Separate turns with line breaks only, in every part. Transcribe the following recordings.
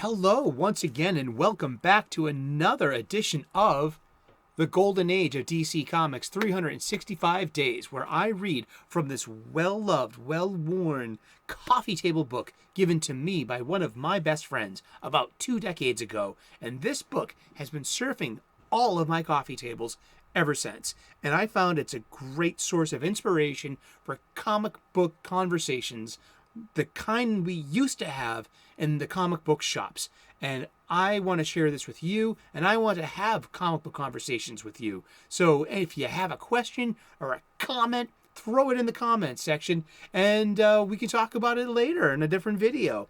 Hello, once again, and welcome back to another edition of The Golden Age of DC Comics 365 Days, where I read from this well-loved, well-worn coffee table book given to me by one of my best friends about 2 decades ago. And this book has been surfing all of my coffee tables ever since. And I found it's a great source of inspiration for comic book conversations, the kind we used to have in the comic book shops. And I want to share this with you, and I want to have comic book conversations with you. So if you have a question or a comment, throw it in the comments section, and we can talk about it later in a different video.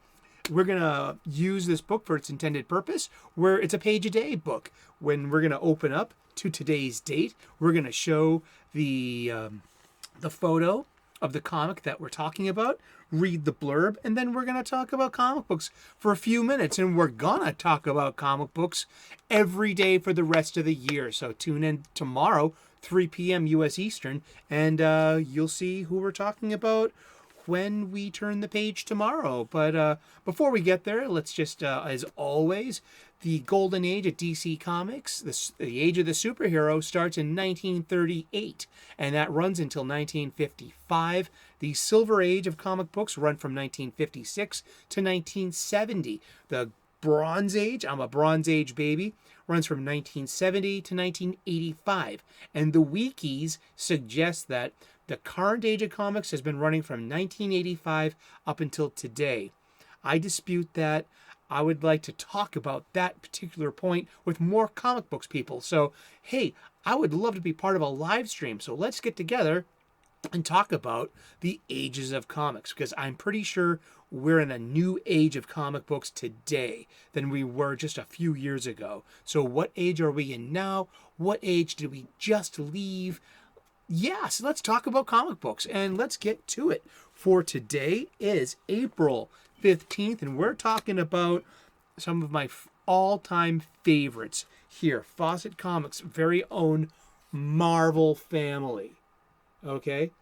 We're going to use this book for its intended purpose, where it's a page-a-day book. When we're going to open up to today's date, we're going to show the photo of the comic that we're talking about, read the blurb, and then we're going to talk about comic books for a few minutes. And we're going to talk about comic books every day for the rest of the year. So tune in tomorrow, 3 p.m. U.S. Eastern, and you'll see who we're talking about when we turn the page tomorrow. But before we get there, let's just, as always, the golden age of DC Comics, the age of the superhero, starts in 1938, and that runs until 1955. The Silver Age of comic books run from 1956 to 1970. The Bronze Age, I'm a Bronze Age baby, runs from 1970 to 1985. And the wikis suggest that the current age of comics has been running from 1985 up until today. I dispute that. I would like to talk about that particular point with more comic books people. So, hey, I would love to be part of a live stream. So let's get together and talk about the ages of comics, because I'm pretty sure we're in a new age of comic books today than we were just a few years ago. So what age are we in now? What age did we just leave? Yes, let's talk about comic books, and let's get to it. For today is April 15th, and we're talking about some of my all-time favorites here. Fawcett Comics' very own Marvel family. Okay?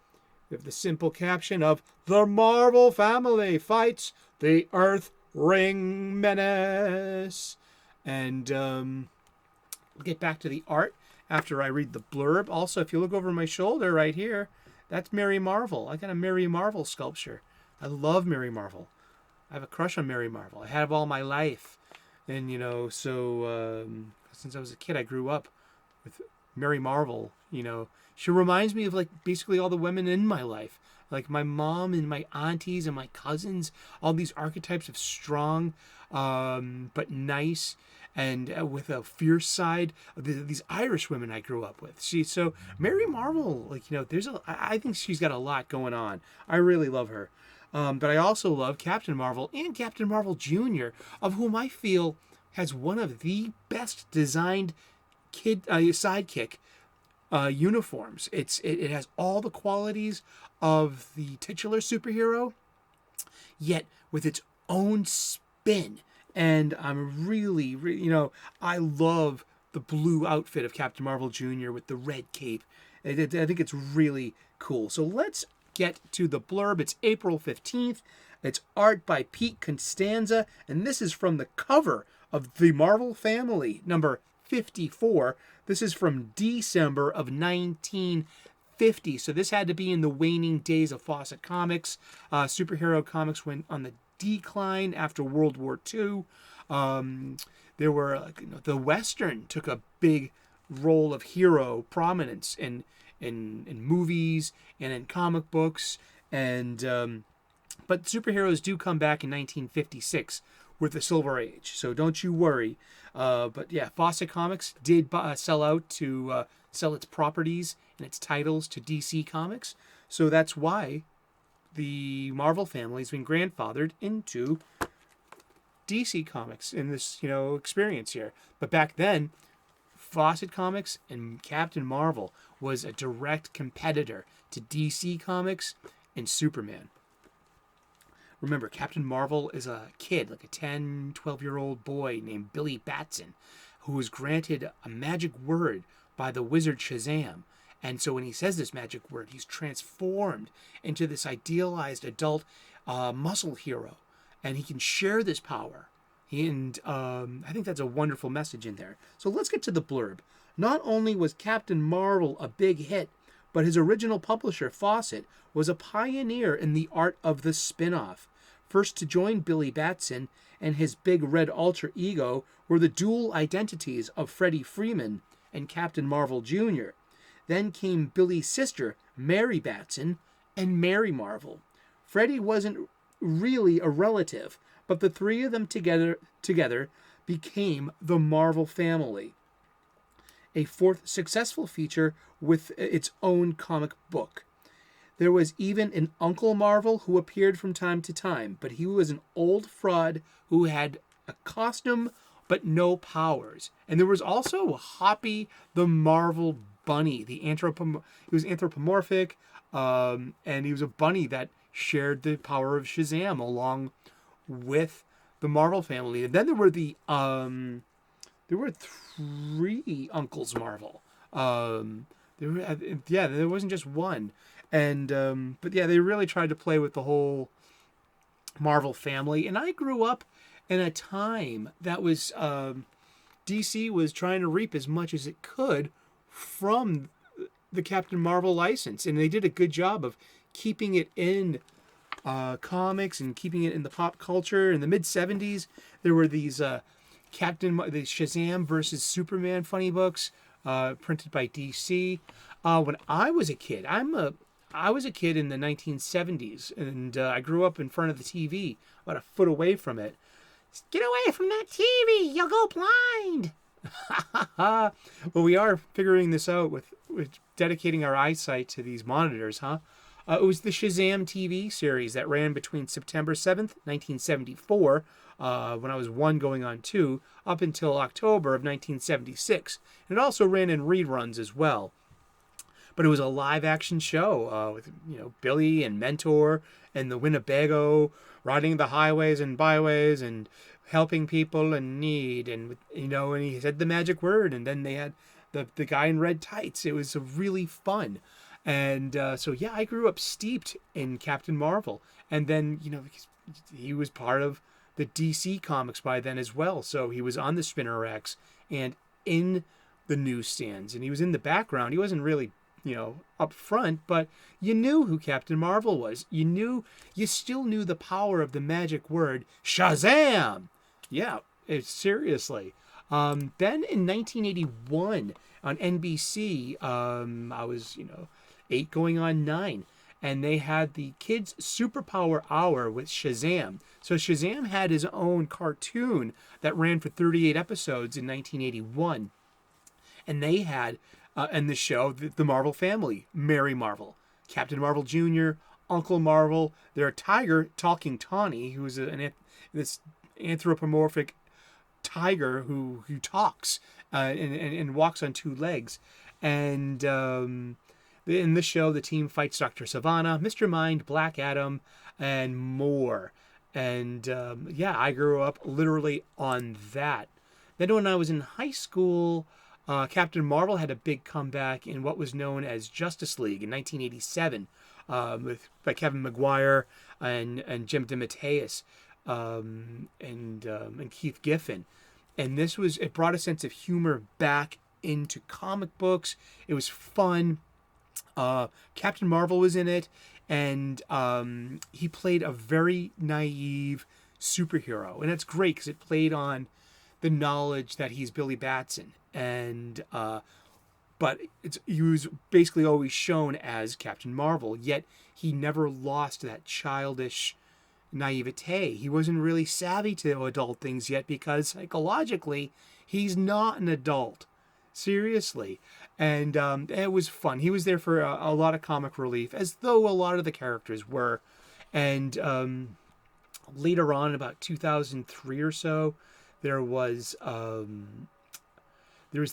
We have the simple caption of "The Marvel Family Fights the Earth Ring Menace." And we'll get back to the art after I read the blurb. Also, if you look over my shoulder right here, that's Mary Marvel. I got a Mary Marvel sculpture. I love Mary Marvel. I have a crush on Mary Marvel. I have all my life. And, since I was a kid, I grew up with Mary Marvel. She reminds me of, basically all the women in my life. Like my mom and my aunties and my cousins. All these archetypes of strong, but nice, and with a fierce side. These Irish women I grew up with. So Mary Marvel, I think she's got a lot going on. I really love her. But I also love Captain Marvel and Captain Marvel Jr., of whom I feel has one of the best designed sidekick uniforms. It has all the qualities of the titular superhero, yet with its own spin. And I'm really, I love the blue outfit of Captain Marvel Jr. with the red cape. I think it's really cool. So let's get to the blurb. It's April 15th. It's art by Pete Constanza, and this is from the cover of the Marvel Family, number 54. This is from December of 1950. So this had to be in the waning days of Fawcett Comics. Superhero comics went on the decline after World War II. There were, the Western took a big role of hero prominence in movies and in comic books, and but superheroes do come back in 1956 with the Silver Age, so don't you worry. But yeah, Fawcett Comics did sell out to sell its properties and its titles to DC Comics, so that's why the Marvel family has been grandfathered into DC Comics in this experience here. But back then, Fawcett Comics and Captain Marvel was a direct competitor to DC Comics and Superman. Remember, Captain Marvel is a kid, like a 10, 12-year-old boy named Billy Batson, who was granted a magic word by the wizard Shazam. And so when he says this magic word, he's transformed into this idealized adult muscle hero. And he can share this power And I think that's a wonderful message in there. So let's get to the blurb. Not only was Captain Marvel a big hit, but his original publisher, Fawcett, was a pioneer in the art of the spin-off. First to join Billy Batson and his big red alter ego were the dual identities of Freddie Freeman and Captain Marvel Jr. Then came Billy's sister, Mary Batson, and Mary Marvel. Freddie wasn't really a relative, but the three of them together became the Marvel family. A fourth successful feature with its own comic book. There was even an Uncle Marvel who appeared from time to time, but he was an old fraud who had a costume but no powers. And there was also Hoppy the Marvel Bunny. He was anthropomorphic, and he was a bunny that shared the power of Shazam along with the Marvel family. And then there were there were three Uncles Marvel. There wasn't just one. And but yeah, they really tried to play with the whole Marvel family. And I grew up in a time that was DC was trying to reap as much as it could from the Captain Marvel license, and they did a good job of keeping it in comics and keeping it in the pop culture. In the mid '70s, there were these the Shazam versus Superman funny books printed by DC. When I was a kid, I was a kid in the 1970s, and I grew up in front of the TV, about a foot away from it. Get away from that TV! You'll go blind! Well, we are figuring this out with dedicating our eyesight to these monitors, huh? It was the Shazam TV series that ran between September 7th, 1974, when I was 1 going on 2, up until October of 1976. And it also ran in reruns as well. But it was a live-action show with Billy and Mentor and the Winnebago riding the highways and byways and helping people in need. And and he said the magic word, and then they had the guy in red tights. It was really fun. And so yeah, I grew up steeped in Captain Marvel, and then he was part of the DC comics by then as well. So he was on the spinner racks and in the newsstands, and he was in the background. He wasn't really up front, but you knew who Captain Marvel was. You still knew the power of the magic word Shazam. Yeah, seriously. Then in 1981 on NBC, I was 8 going on 9, and they had the Kids Superpower Hour with Shazam. So Shazam had his own cartoon that ran for 38 episodes in 1981, and they had in the show, the Marvel family, Mary Marvel, Captain Marvel Jr., Uncle Marvel, their tiger, Talking Tawny, who was this anthropomorphic tiger who talks and walks on 2 legs. And in the show, the team fights Dr. Savannah, Mr. Mind, Black Adam, and more. And I grew up literally on that. Then when I was in high school, Captain Marvel had a big comeback in what was known as Justice League in 1987, by Kevin Maguire and Jim DeMatteis and Keith Giffen. And it brought a sense of humor back into comic books. It was fun. Captain Marvel was in it, and he played a very naive superhero, and that's great because it played on the knowledge that he's Billy Batson. And but he was basically always shown as Captain Marvel, yet he never lost that childish naivete. He wasn't really savvy to adult things yet because psychologically he's not an adult. Seriously. And it was fun. He was there for a lot of comic relief, as though a lot of the characters were. And later on, about 2003 or so, there was the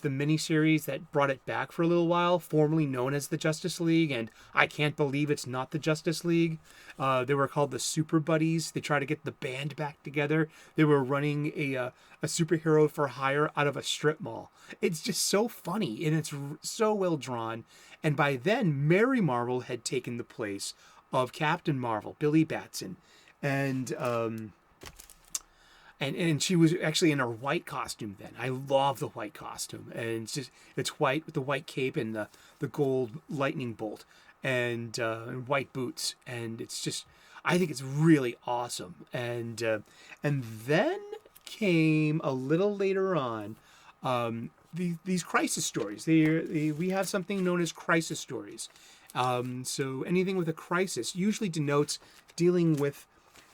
miniseries that brought it back for a little while, formerly known as the Justice League, and I can't believe it's not the Justice League. They were called the Super Buddies. They tried to get the band back together. They were running a superhero for hire out of a strip mall. It's just so funny, and it's so well drawn. And by then, Mary Marvel had taken the place of Captain Marvel, Billy Batson. And and she was actually in her white costume then. I love the white costume, and it's white with the white cape and the gold lightning bolt and white boots, and I think it's really awesome. And then came a little later on these crisis stories. We have something known as crisis stories. So anything with a crisis usually denotes dealing with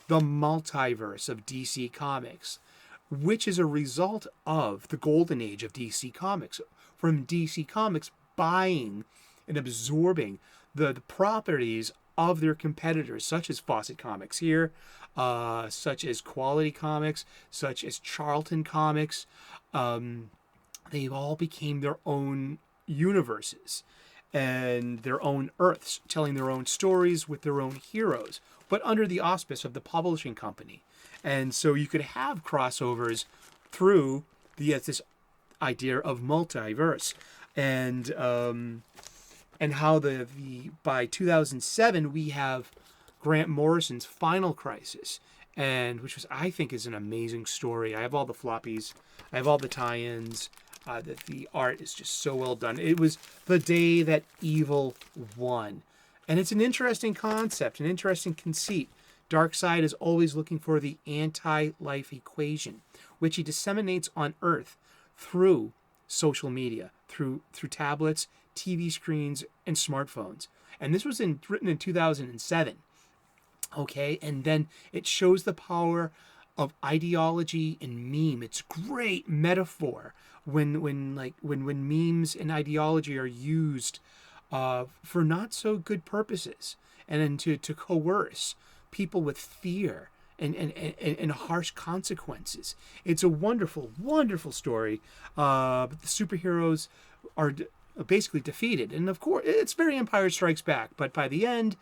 the multiverse of DC Comics, which is a result of the golden age of DC Comics, from DC Comics buying and absorbing the properties of their competitors, such as Fawcett Comics here, such as Quality Comics, such as Charlton Comics. They all became their own universes and their own Earths, telling their own stories with their own heroes, but under the auspice of the publishing company. And so you could have crossovers through this idea of multiverse. And how by 2007 we have Grant Morrison's Final Crisis, and which I think is an amazing story. I have all the floppies, I have all the tie-ins. The art is just so well done. It was the day that evil won. And it's an interesting concept, an interesting conceit. Darkseid is always looking for the anti-life equation, which he disseminates on Earth through social media, through tablets, TV screens, and smartphones. And this was written in 2007. Okay, and then it shows the power of ideology and meme. It's great metaphor when memes and ideology are used for not so good purposes, and then to coerce people with fear and harsh consequences. It's a wonderful, wonderful story. But the superheroes are basically defeated, and of course it's very Empire Strikes Back. But by the end,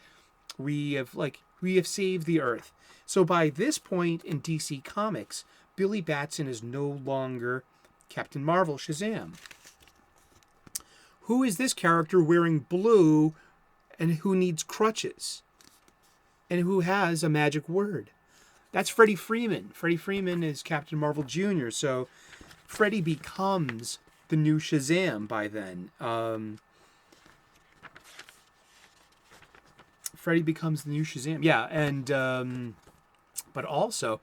we have saved the Earth. So by this point in DC Comics, Billy Batson is no longer Captain Marvel Shazam. Who is this character wearing blue and who needs crutches? And who has a magic word? That's Freddie Freeman. Freddie Freeman is Captain Marvel Jr., so Freddie becomes the new Shazam by then. Freddie becomes the new Shazam. Yeah, and but also,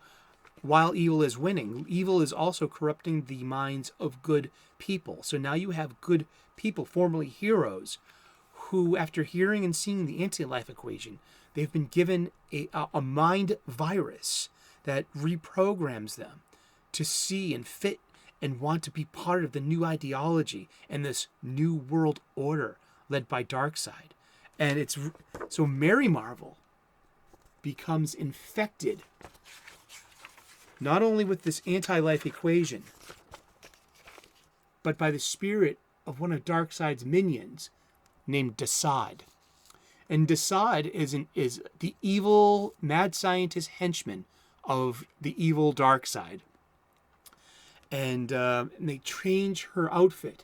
while evil is winning, evil is also corrupting the minds of good people. So now you have good people, formerly heroes, who, after hearing and seeing the anti-life equation, they've been given a mind virus that reprograms them to see and fit and want to be part of the new ideology and this new world order led by Darkseid. And so Mary Marvel becomes infected not only with this anti-life equation, but by the spirit of one of Darkseid's minions named Desaad. And Desaad is the evil mad scientist henchman of the evil Darkseid. And they change her outfit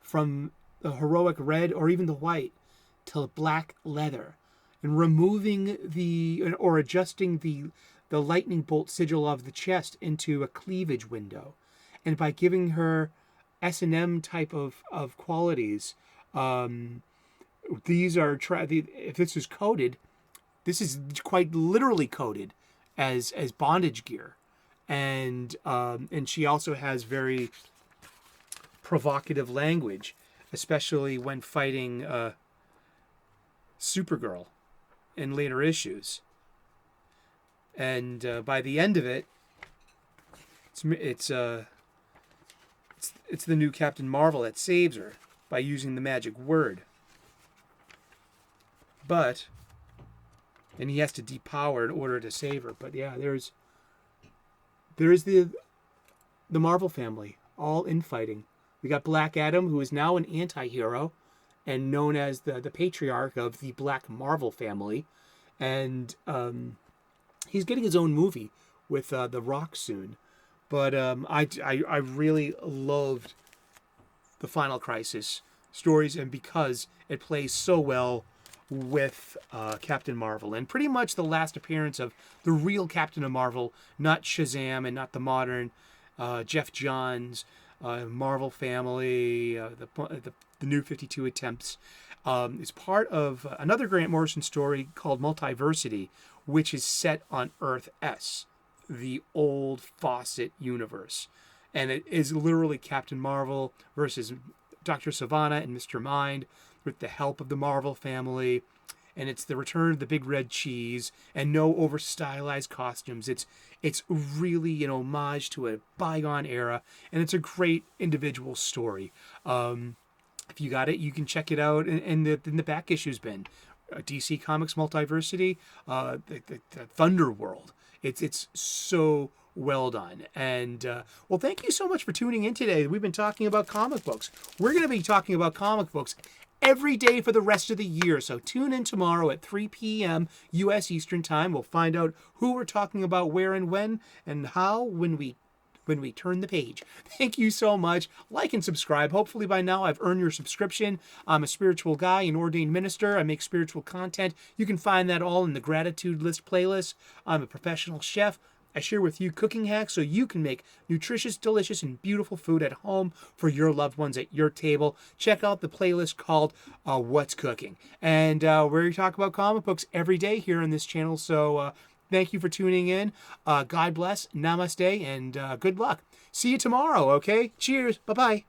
from the heroic red or even the white to black leather, and removing or adjusting the lightning bolt sigil of the chest into a cleavage window. And by giving her S&M type of qualities, these are if this is coded, this is quite literally coded as bondage gear, and she also has very provocative language, especially when fighting Supergirl in later issues. And by the end of it, it's the new Captain Marvel that saves her by using the magic word. And he has to depower in order to save her. But yeah, there is the Marvel family all infighting. We got Black Adam, who is now an anti-hero and known as the patriarch of the Black Marvel family, and he's getting his own movie with The Rock soon. But I really loved the Final Crisis stories, and because it plays so well with Captain Marvel, and pretty much the last appearance of the real Captain of Marvel, not Shazam and not the modern Geoff Johns Marvel family, the new 52 attempts. Is part of another Grant Morrison story called Multiversity, which is set on Earth S, the old Fawcett universe. And it is literally Captain Marvel versus Dr. Sivana and Mr. Mind with the help of the Marvel family. And it's the return of the big red cheese and no over stylized costumes. It's really an homage to a bygone era, and it's a great individual story. If you got it, you can check it out in the back issues bin. DC Comics Multiversity, the Thunder World. It's so well done. And well, thank you so much for tuning in today. We've been talking about comic books. We're going to be talking about comic books every day for the rest of the year. So tune in tomorrow at 3 p.m. U.S. Eastern Time. We'll find out who we're talking about, where and when, and how when we turn the page. Thank you so much. Like and subscribe. Hopefully by now I've earned your subscription. I'm a spiritual guy, an ordained minister. I make spiritual content. You can find that all in the gratitude list playlist. I'm a professional chef. I share with you cooking hacks so you can make nutritious, delicious, and beautiful food at home for your loved ones at your table. Check out the playlist called What's Cooking. And we talk about comic books every day here on this channel. So thank you for tuning in. God bless, namaste, and good luck. See you tomorrow, okay? Cheers. Bye-bye.